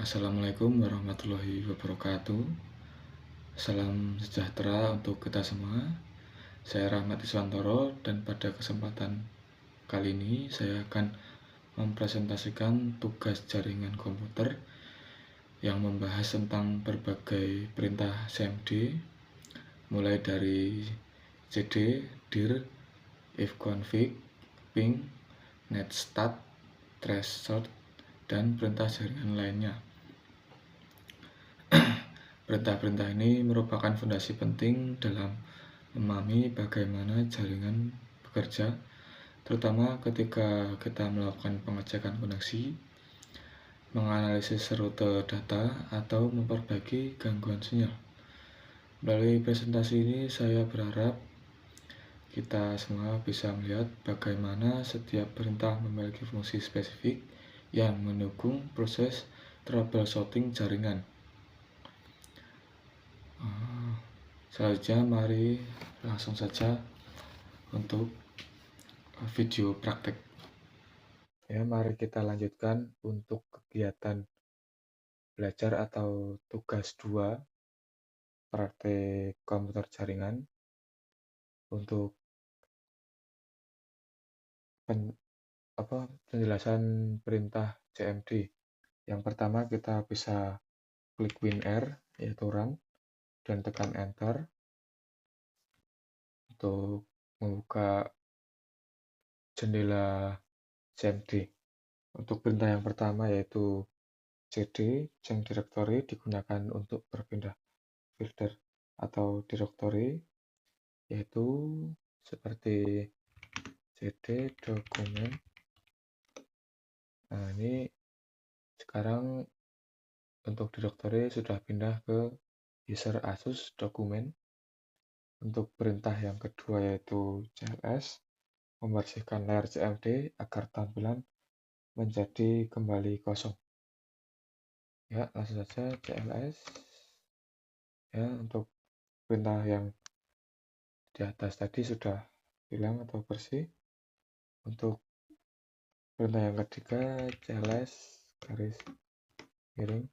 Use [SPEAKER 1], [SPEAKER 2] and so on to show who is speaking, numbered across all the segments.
[SPEAKER 1] Assalamualaikum warahmatullahi wabarakatuh. Salam sejahtera untuk kita semua. Saya Rahmat Iswantoro dan pada kesempatan kali ini saya akan mempresentasikan tugas jaringan komputer yang membahas tentang berbagai perintah CMD, mulai dari cd, dir, ifconfig, ping, netstat, threshold, dan perintah jaringan lainnya. Perintah-perintah ini merupakan fondasi penting dalam memahami bagaimana jaringan bekerja, terutama ketika kita melakukan pengecekan koneksi, menganalisis rute data, atau memperbaiki gangguan sinyal. Melalui presentasi ini, saya berharap kita semua bisa melihat bagaimana setiap perintah memiliki fungsi spesifik yang mendukung proses troubleshooting jaringan. Selanjutnya, mari langsung saja untuk video praktek. Ya, mari kita lanjutkan untuk kegiatan belajar atau tugas 2 praktek komputer jaringan untuk penjelasan perintah CMD. Yang pertama, kita bisa klik WinR, yaitu run, dan tekan enter untuk membuka jendela CMD. Untuk perintah yang pertama yaitu cd change directory digunakan untuk berpindah folder atau directory, yaitu seperti cd dokumen. Nah, ini sekarang untuk directory sudah pindah ke user Asus dokumen. Untuk perintah yang kedua yaitu cls, membersihkan layar CMD agar tampilan menjadi kembali kosong. Ya, langsung saja cls. Ya, untuk perintah yang di atas tadi sudah hilang atau bersih. Untuk perintah yang ketiga, cls garis miring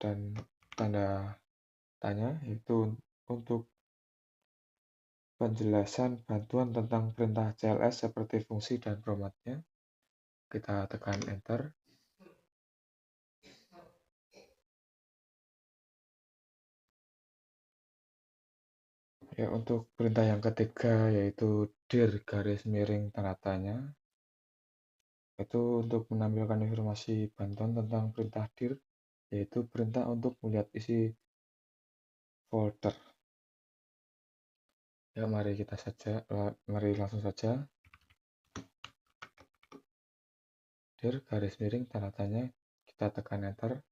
[SPEAKER 1] dan tanda tanya, yaitu untuk penjelasan bantuan tentang perintah cls seperti fungsi dan formatnya. Kita tekan enter. Ya, untuk perintah yang ketiga yaitu dir garis miring tanda tanya, itu untuk menampilkan informasi bantuan tentang perintah dir, yaitu perintah untuk melihat isi folder. Ya, mari langsung saja. Dir garis miring tanda tanya, kita tekan enter.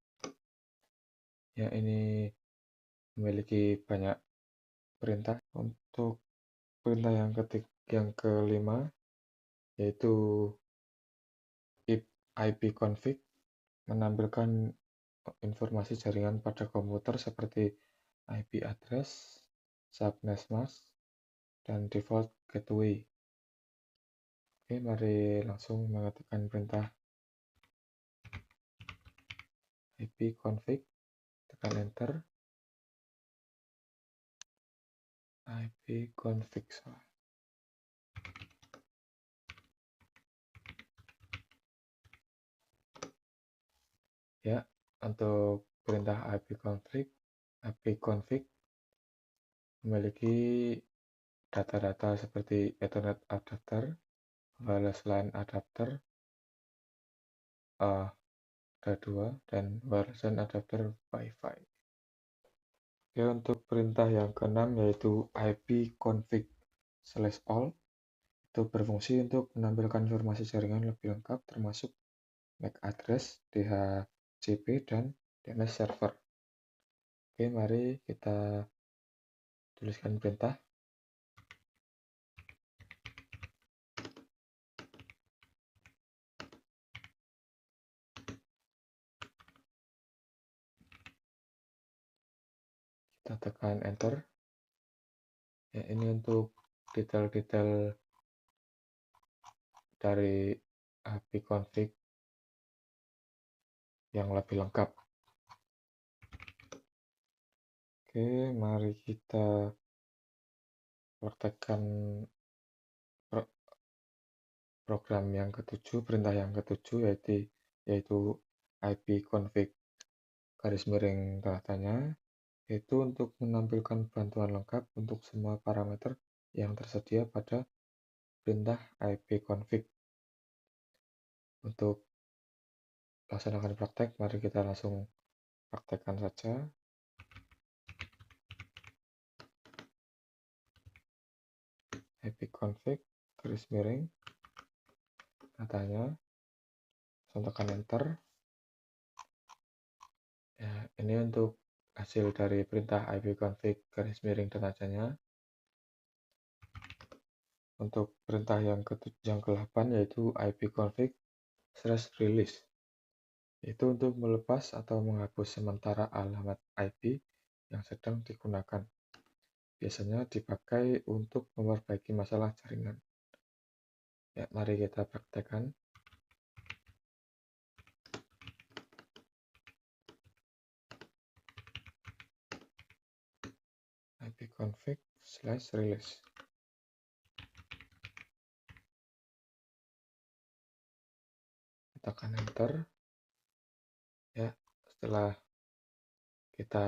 [SPEAKER 1] Ya, ini memiliki banyak perintah. Untuk perintah yang kelima yaitu ipconfig, menampilkan informasi jaringan pada komputer seperti IP address, subnet mask, dan default gateway. Oke, mari langsung mengetikkan perintah ipconfig, tekan enter. ipconfig. Ya, untuk perintah ipconfig memiliki data-data seperti Ethernet adapter, wireless LAN adapter, ada 2, dan wireless LAN adapter Wi-Fi. Ya, untuk perintah yang keenam yaitu ipconfig/all, itu berfungsi untuk menampilkan informasi jaringan lebih lengkap termasuk MAC address, DHCP, dan DNS server. Oke, mari kita tuliskan perintah. Kita tekan enter. Ya, ini untuk detail-detail dari ipconfig yang lebih lengkap. Oke, mari kita praktekkan program yang ketujuh, perintah yang ketujuh, yaitu ipconfig garis miring tanda tanya, yaitu untuk menampilkan bantuan lengkap untuk semua parameter yang tersedia pada perintah ipconfig. Untuk laksanakan praktek, mari kita langsung praktekkan saja. ipconfig garis miring katanya, tekan enter. Ya, ini untuk hasil dari perintah ipconfig garis miring tandanya. Untuk perintah yang ke-8 yaitu ipconfig/release, itu untuk melepas atau menghapus sementara alamat IP yang sedang digunakan. Biasanya dipakai untuk memperbaiki masalah jaringan. Ya, mari kita praktekkan. ipconfig/release. Tekan enter. Ya, setelah kita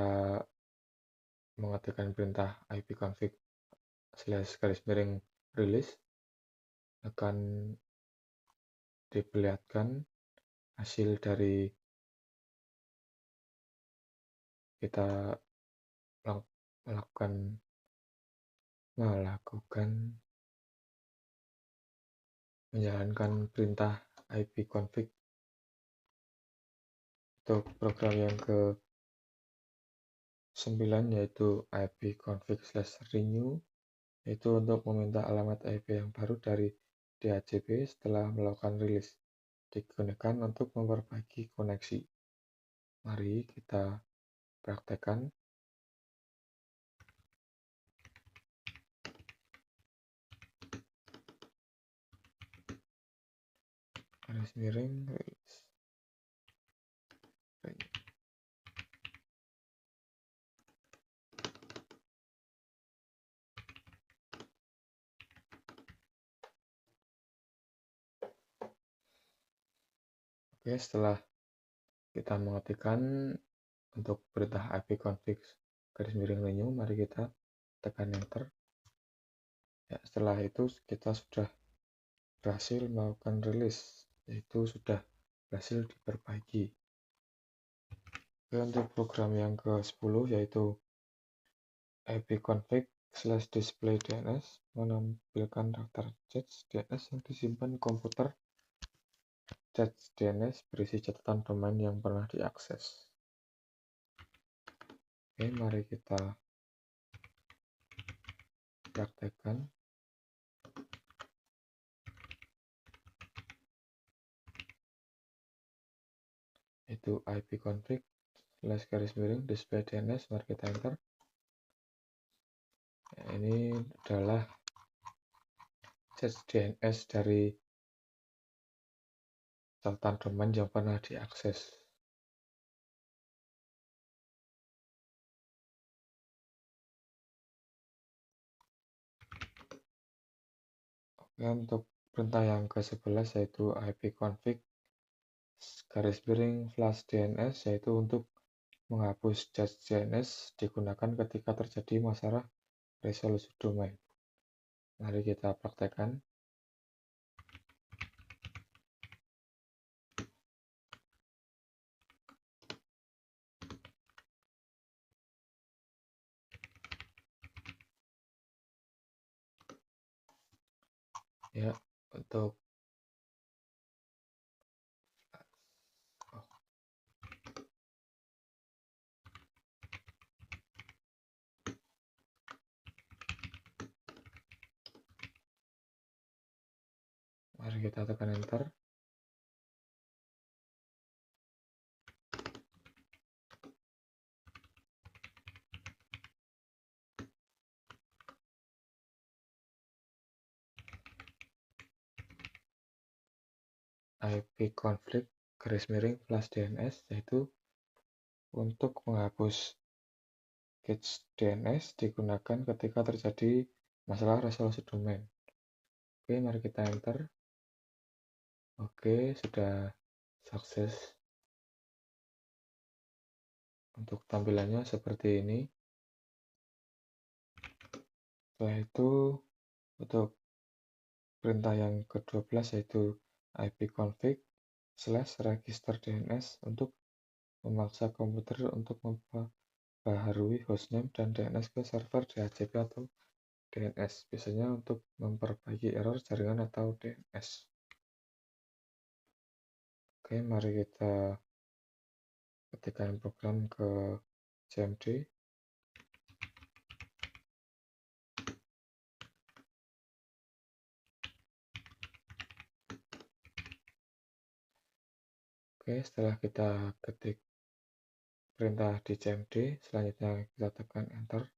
[SPEAKER 1] mengetikkan perintah ipconfig/release, akan diperlihatkan hasil dari kita melakukan menjalankan perintah ipconfig. Untuk program yang ke-9 yaitu ipconfig/renew, yaitu untuk meminta alamat IP yang baru dari DHCP setelah melakukan rilis, digunakan untuk memperbaiki koneksi. Mari kita praktekkan. Garis miring rilis. Oke, setelah kita mengetikkan untuk perintah ipconfig garis miring renew, mari kita tekan enter. Ya, setelah itu kita sudah berhasil melakukan rilis, yaitu sudah berhasil diperbaiki. Oke, untuk program yang ke-10 yaitu ipconfig/display_dns, menampilkan daftar cache DNS yang disimpan komputer. Cache DNS berisi catatan domain yang pernah diakses. Oke, mari kita praktekkan. Itu ipconfig/display_dns, mari kita enter. Ya, ini adalah cache DNS dari catatan domain yang pernah diakses. Oke, untuk perintah yang ke-11 yaitu ipconfig//DNS, yaitu untuk menghapus cache DNS digunakan ketika terjadi masalah resolusi domain. Mari kita praktekkan. Ya, untuk mari kita tekan enter. ipconfig garis miring flash DNS, yaitu untuk menghapus cache DNS digunakan ketika terjadi masalah resolusi domain. Oke, mari kita enter. Oke, sudah sukses. Untuk tampilannya seperti ini. Setelah itu, untuk perintah yang ke-12 yaitu ipconfig/register DNS untuk memaksa komputer untuk memperbaharui hostname dan DNS ke server DHCP atau DNS, biasanya untuk memperbaiki error jaringan atau DNS. Oke, mari kita ketikkan program ke cmd. Oke, setelah kita ketik perintah di cmd, selanjutnya kita tekan enter.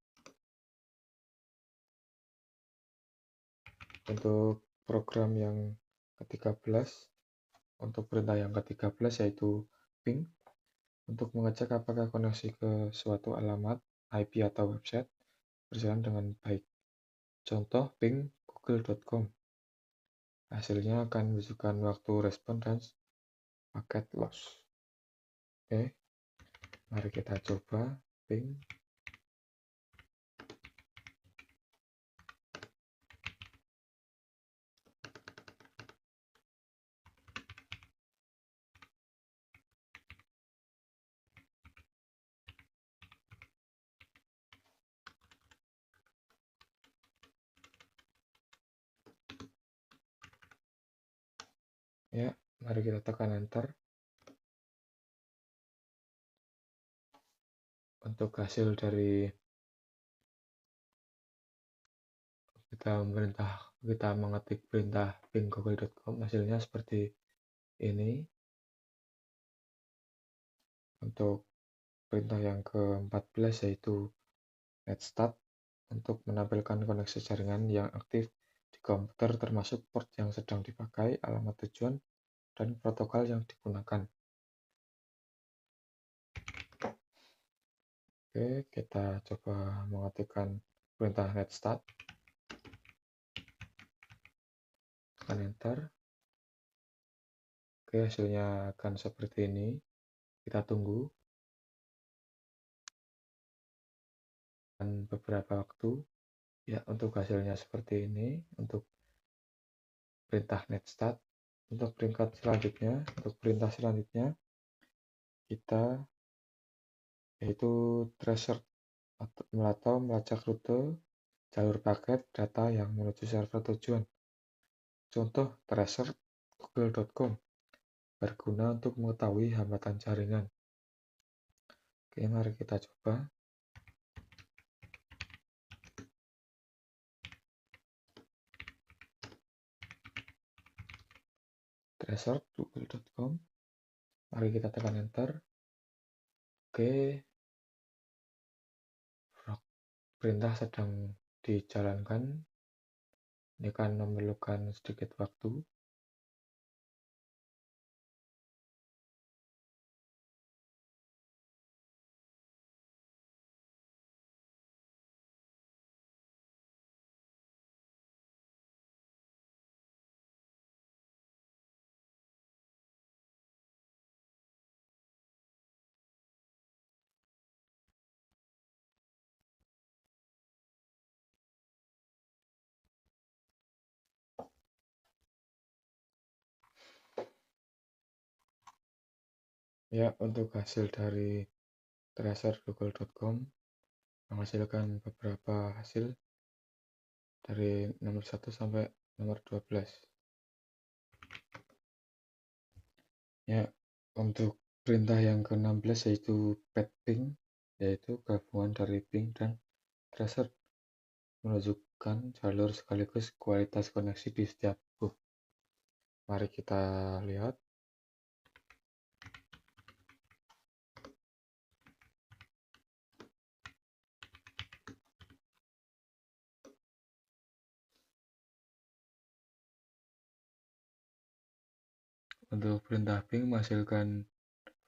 [SPEAKER 1] Untuk program yang ke-13, untuk perintah yang ke-13 yaitu ping, untuk mengecek apakah koneksi ke suatu alamat IP atau website berjalan dengan baik. Contoh ping google.com. Hasilnya akan menunjukkan waktu respon dan paket loss. Oke, mari kita coba ping. Ya, mari kita tekan enter. Untuk hasil dari kita mengetik perintah ping google.com, hasilnya seperti ini. Untuk perintah yang ke-14 yaitu netstart, untuk menampilkan koneksi jaringan yang aktif di komputer termasuk port yang sedang dipakai, alamat tujuan, dan protokol yang digunakan. Oke, kita coba mengetikkan perintah netstart. Tekan enter. Oke, hasilnya akan seperti ini. Kita tunggu. Dan beberapa waktu. Ya, untuk hasilnya seperti ini. Untuk perintah netstart. Untuk perintah selanjutnya, kita yaitu tracer atau melacak rute jalur paket data yang menuju server tujuan. Contoh tracer google.com berguna untuk mengetahui hambatan jaringan. Oke, mari kita coba. Tracer google.com. Mari kita tekan enter. Oke, perintah sedang dijalankan. Ini akan memerlukan sedikit waktu. Ya, untuk hasil dari tracer google.com menghasilkan beberapa hasil dari nomor 1 sampai nomor 12. Ya, untuk perintah yang ke-16 yaitu ping, yaitu gabungan dari ping dan tracer, menunjukkan jalur sekaligus kualitas koneksi di setiap hub. Mari kita lihat. Untuk perintah ping menghasilkan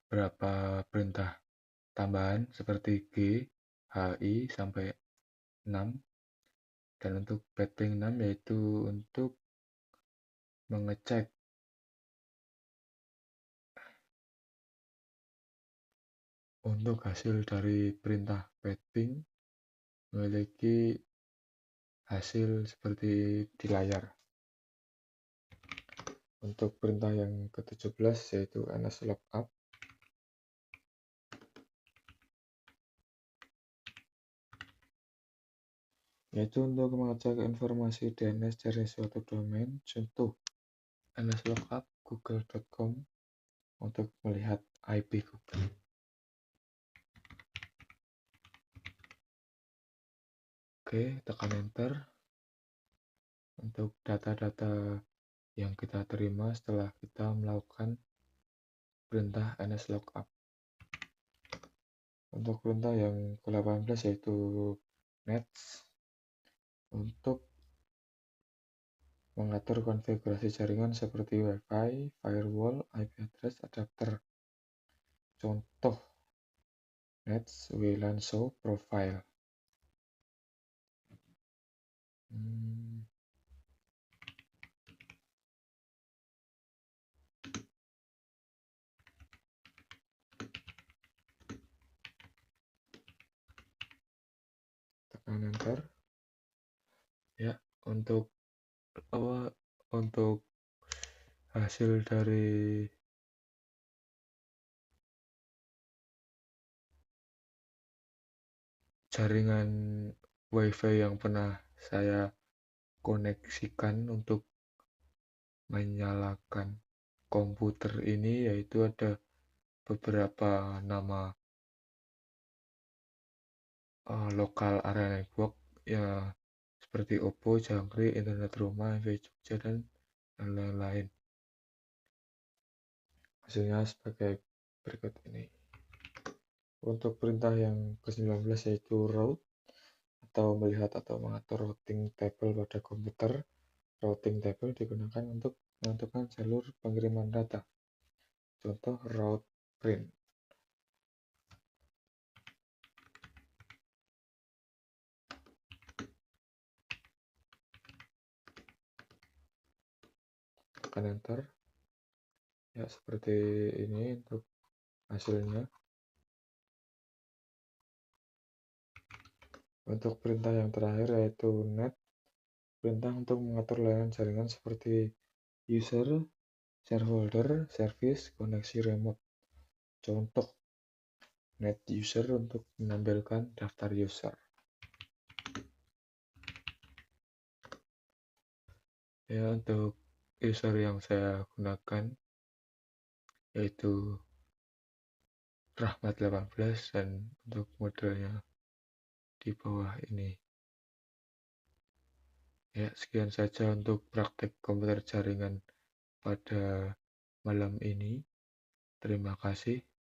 [SPEAKER 1] beberapa perintah tambahan seperti G, HI sampai 6, dan untuk ping 6 yaitu untuk mengecek untuk hasil dari perintah ping memiliki hasil seperti di layar. Untuk perintah yang ke-17 yaitu nslookup, yaitu untuk mengecek informasi DNS dari suatu domain. Contoh nslookup google.com untuk melihat IP Google. Oke, tekan enter untuk data-data yang kita terima setelah kita melakukan perintah nslookup. Untuk perintah yang ke-18 yaitu nets untuk mengatur konfigurasi jaringan seperti Wi-Fi, firewall, IP address, adapter. Contoh nets WLAN show profile. Tekan enter. Ya, untuk hasil dari jaringan Wi-Fi yang pernah saya koneksikan untuk menyalakan komputer ini, yaitu ada beberapa nama lokal area network ya, seperti Oppo, Jangkrik, Internet Rumah, MV Jogja, dan lain-lain. Hasilnya sebagai berikut ini. Untuk perintah yang ke-19 yaitu route atau melihat atau mengatur routing table pada komputer. Routing table digunakan untuk menentukan jalur pengiriman data. Contoh route print. Tekan enter. Ya, seperti ini untuk hasilnya. Untuk perintah yang terakhir yaitu net, perintah untuk mengatur layanan jaringan seperti user, shareholder, service, koneksi remote. Contoh net user untuk menampilkan daftar user. Ya, untuk user yang saya gunakan yaitu Rahmat 18 dan untuk modelnya di bawah ini. Ya, sekian saja untuk praktek komputer jaringan pada malam ini. Terima kasih.